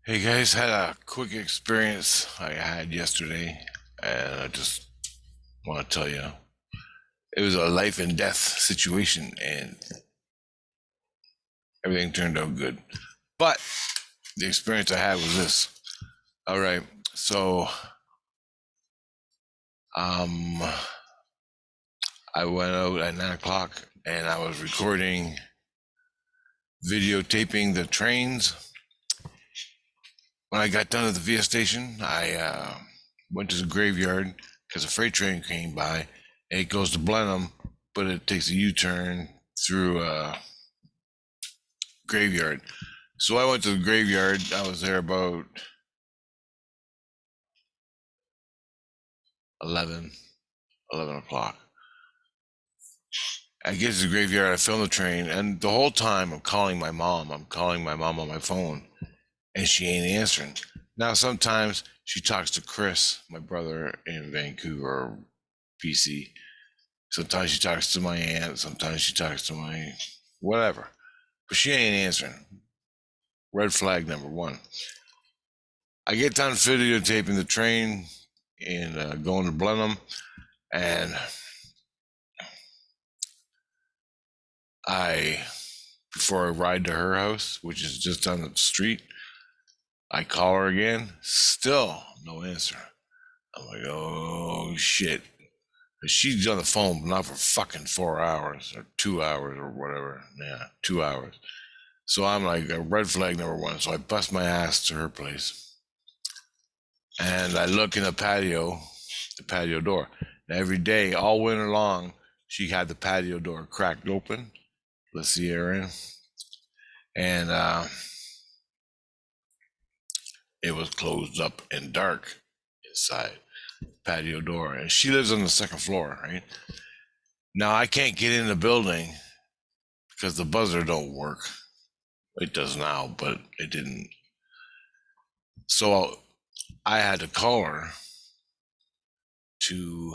Hey guys, had a quick experience I had yesterday, and I just want to tell you it was a life and death situation, and everything turned out good. But the experience I had was this. All right, so um, I went out at 9 o'clock, and I was recording, videotaping the trains. When I got done at the VIA station, I went to the graveyard because a freight train came by, and it goes to Blenheim, but it takes a U-turn through a graveyard. So I went to the graveyard. I was there about 11, 11 o'clock. I get to the graveyard, I film the train, and the whole time I'm calling my mom. I'm calling my mom on my phone, and she ain't answering. Now, sometimes she talks to Chris, my brother in Vancouver, BC. Sometimes she talks to my aunt. Sometimes she talks to my whatever. But she ain't answering. Red flag number one. I get done videotaping the train and going to Blenheim, and I, before I ride to her house, which is just down the street, I call her again. Still no answer. I'm like, oh shit. She's on the phone, but not for fucking 4 hours or 2 hours or whatever. Yeah, 2 hours. So I'm like, a red flag number one. So I bust my ass to her place. And I look in the patio door. And every day, all winter long, she had the patio door cracked open. Let's see her in. And it was closed up and dark inside patio door. And she lives on the second floor, right? Now I can't get in the building because the buzzer don't work. It does now, but it didn't. So I had to call her to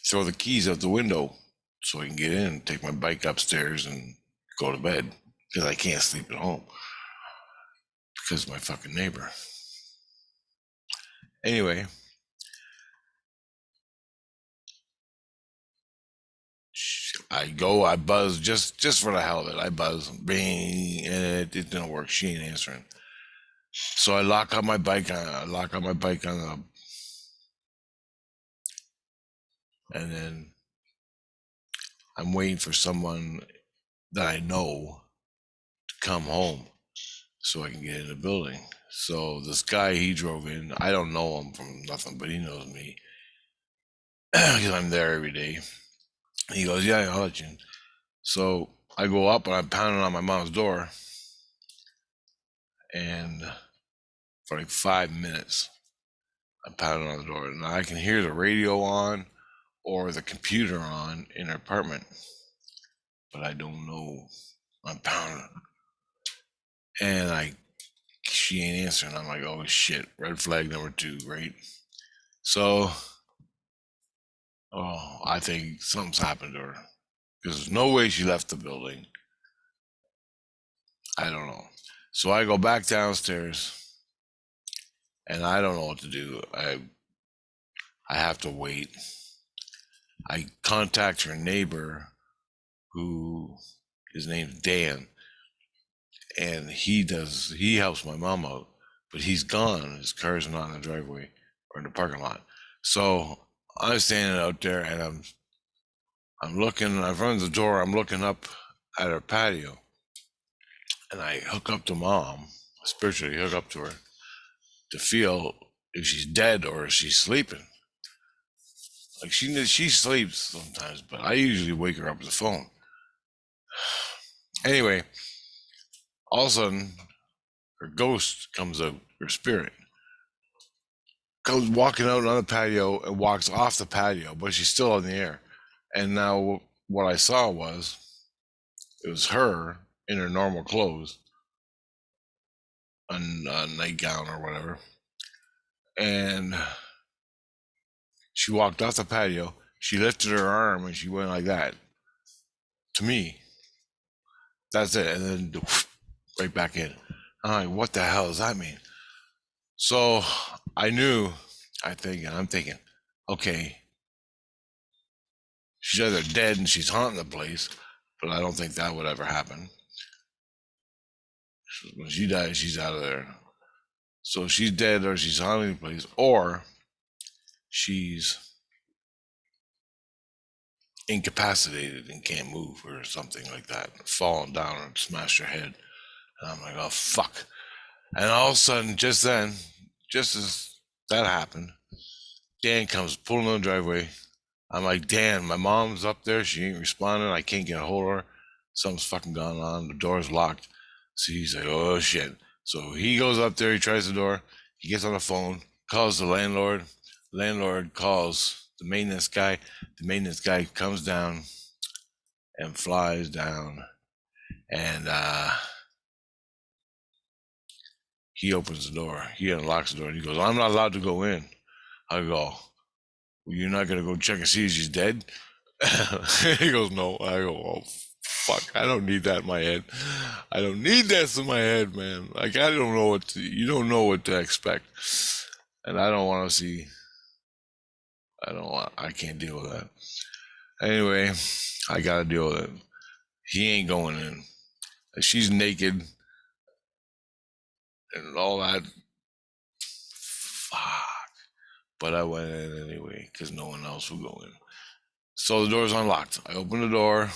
throw the keys out the window so I can get in, take my bike upstairs, and go to bed because I can't sleep at home because of my fucking neighbor. Anyway, I buzz just for the hell of it. I buzz, bing, and it didn't work. She ain't answering. So I lock up my bike. I lock up my bike on and then I'm waiting for someone that I know to come home so I can get in the building. So this guy, he drove in. I don't know him from nothing, but he knows me because I'm there every day. He goes, "Yeah, I'll let you in." So I go up and I'm pounding on my mom's door, and for like 5 minutes, I'm pounding on the door, and I can hear the radio on or the computer on in her apartment, but I don't know. I'm pounding, and she ain't answering. I'm like, oh shit, red flag number two, right? So, I think something's happened to her because there's no way she left the building. I don't know. So I go back downstairs, and I don't know what to do. I have to wait. I contact her neighbor, who his name's Dan, and he helps my mom out, but he's gone. His car's not in the driveway or in the parking lot. So I'm standing out there, and I'm looking. I've run the door. I'm looking up at her patio, and I hook up to mom, spiritually hook up to her to feel if she's dead or if she's sleeping. Like she sleeps sometimes, but I usually wake her up with the phone. Anyway, all of a sudden, her ghost comes out, her spirit goes walking out on the patio and walks off the patio, but she's still in the air. And now what I saw was it was her in her normal clothes, a nightgown or whatever, and she walked off the patio. She lifted her arm and she went like that to me. That's it, and then right back in. I'm like, what the hell does that mean? So I knew, I'm thinking, okay, she's either dead and she's haunting the place, but I don't think that would ever happen. When she dies, she's out of there. So she's dead or she's haunting the place, or she's incapacitated and can't move or something like that, fallen down and smashed her head. And I'm like, oh, fuck. And all of a sudden, just then, just as that happened, Dan comes pulling on the driveway. I'm like, Dan, my mom's up there. She ain't responding. I can't get a hold of her. Something's fucking gone on. The door's locked. So he's like, oh, shit. So he goes up there. He tries the door. He gets on the phone, calls the landlord. Landlord calls the maintenance guy. The maintenance guy comes down and flies down. And he opens the door. He unlocks the door. And he goes, I'm not allowed to go in. I go, well, you're not going to go check and see if she's dead? He goes, no. I go, oh, fuck. I don't need that in my head. I don't need that in my head, man. Like, I don't know you don't know what to expect. And I don't want to see, I can't deal with that. Anyway, I got to deal with it. He ain't going in. She's naked and all that. Fuck. But I went in anyway because no one else would go in. So the door's unlocked. I open the door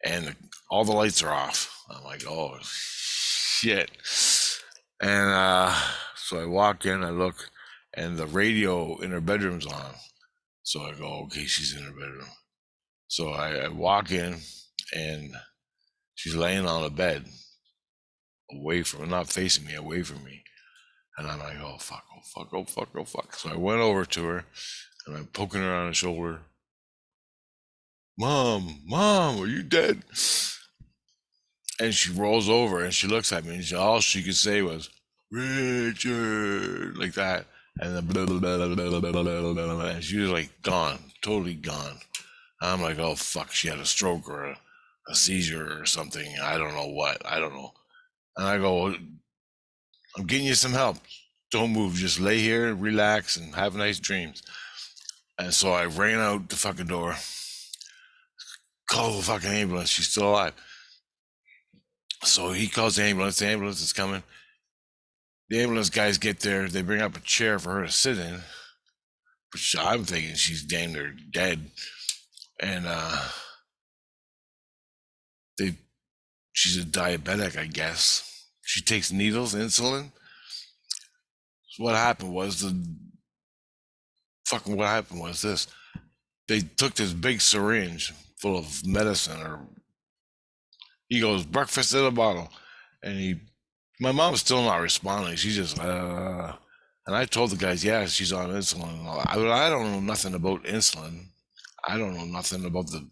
and all the lights are off. I'm like, oh, shit. And so I walk in, I look, and the radio in her bedroom's on. So I go, okay, she's in her bedroom. So I walk in and she's laying on a bed away from, not facing me, away from me. And I'm like, oh, fuck, oh, fuck, oh, fuck, oh, fuck. So I went over to her and I'm poking her on the shoulder. Mom, are you dead? And she rolls over and she looks at me and all she could say was, Richard, like that. And then blah, blah, blah, blah, blah, blah, blah, and she was like gone, totally gone. I'm like, oh, fuck, she had a stroke or a seizure or something. I don't know what. I don't know. And I go, I'm getting you some help. Don't move. Just lay here and relax and have nice dreams. And so I ran out the fucking door, called the fucking ambulance. She's still alive. So he calls the ambulance. The ambulance is coming. The ambulance guys get there. They bring up a chair for her to sit in. But I'm thinking she's damn near dead. And she's a diabetic, I guess. She takes needles, insulin. So what happened was this. They took this big syringe full of medicine, or he goes, breakfast in a bottle. And my mom's still not responding. She's just, and I told the guys, yeah, she's on insulin. I don't know nothing about insulin. I don't know nothing about the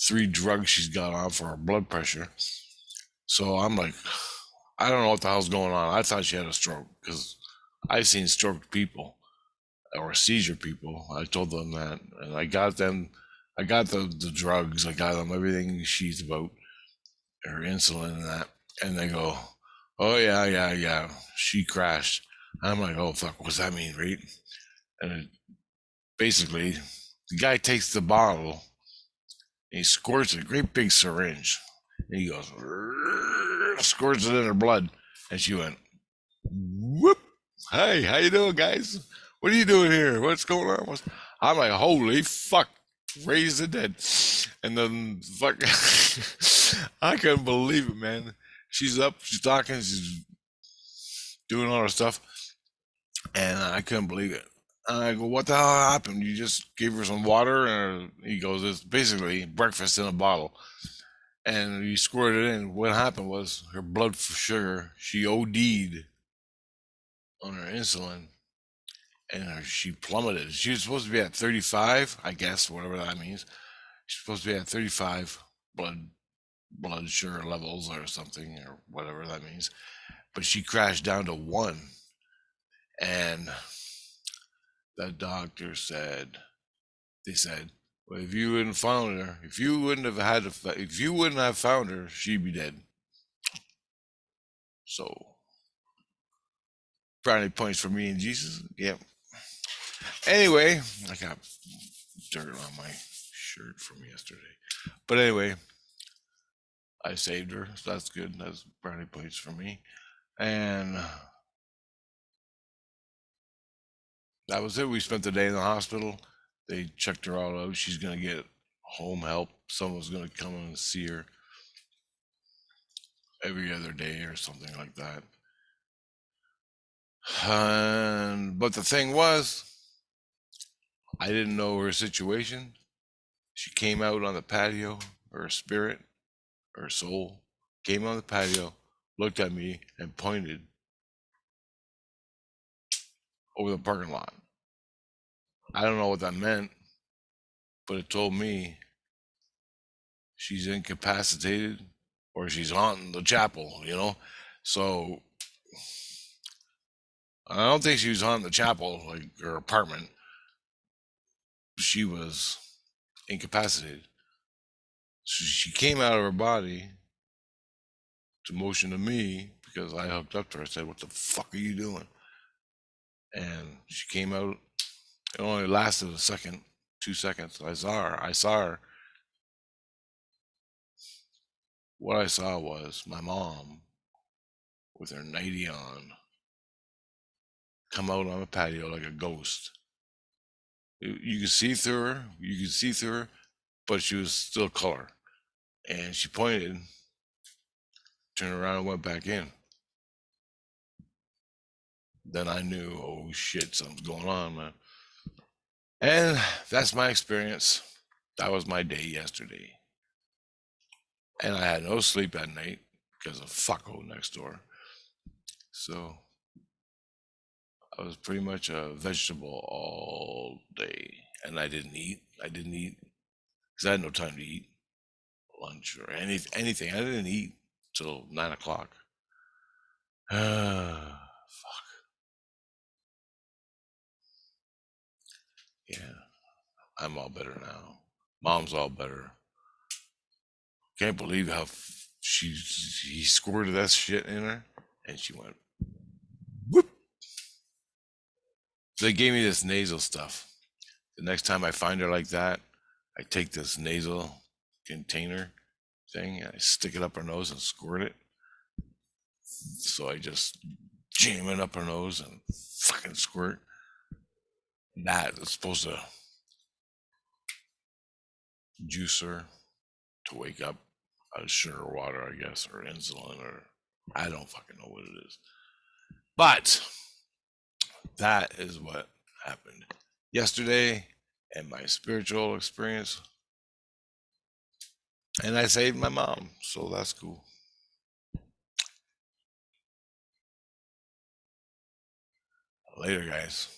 3 drugs she's got on for her blood pressure. So I'm like, I don't know what the hell's going on. I thought she had a stroke because I've seen stroke people or seizure people. I told them that, and I got the drugs. I got them everything she's about, her insulin and that. And they go, oh yeah, she crashed. And I'm like, oh fuck, what's that mean, right? And basically, the guy takes the bottle, and he squirts a great big syringe, and he goes, squirts it in her blood, and she went, whoop. Hey, how you doing, guys? What are you doing here? What's going on? I'm like, holy fuck, raise the dead. And then fuck, I couldn't believe it, man. She's up, she's talking, she's doing all her stuff, and I couldn't believe it. And I go, what the hell happened? You just gave her some water? And he goes, it's basically breakfast in a bottle. And you squirted it in. What happened was her blood sugar, she OD'd on her insulin, and she plummeted. She was supposed to be at 35, I guess, whatever that means. She's supposed to be at 35 blood sugar levels or something, or whatever that means. But she crashed down to 1. And the doctor said, well, if you wouldn't found her, if you wouldn't have found her, she'd be dead. So, brownie points for me and Jesus. Yep. Anyway, I got dirt on my shirt from yesterday. But anyway, I saved her, so that's good. That's brownie points for me. And that was it. We spent the day in the hospital. They checked her all out. She's going to get home help. Someone's going to come and see her every other day or something like that. But the thing was, I didn't know her situation. She came out on the patio, her spirit, her soul came on the patio, looked at me, and pointed over the parking lot. I don't know what that meant, but it told me she's incapacitated or she's haunting the chapel, you know? So I don't think she was haunting the chapel, like her apartment. She was incapacitated. So she came out of her body to motion to me because I hooked up to her. I said, "What the fuck are you doing?" And she came out. It only lasted a second, 2 seconds. I saw her. What I saw was my mom with her nightie on come out on the patio like a ghost. You could see through her. You could see through her, but she was still color. And she pointed, turned around, and went back in. Then I knew, oh shit, something's going on, man. And that's my experience. That was my day yesterday. And I had no sleep at night because of fucko next door. So I was pretty much a vegetable all day. And I didn't eat. Because I had no time to eat lunch or anything. I didn't eat till 9 o'clock. Fuck. Yeah. I'm all better now. Mom's all better. Can't believe how he squirted that shit in her, and she went whoop. So they gave me this nasal stuff. The next time I find her like that, I take this nasal container thing and I stick it up her nose and squirt it. So I just jam it up her nose and fucking squirt. That is supposed to juice her to wake up out of sugar water, I guess, or insulin, or I don't fucking know what it is. But that is what happened yesterday and my spiritual experience. And I saved my mom, so that's cool. Later, guys.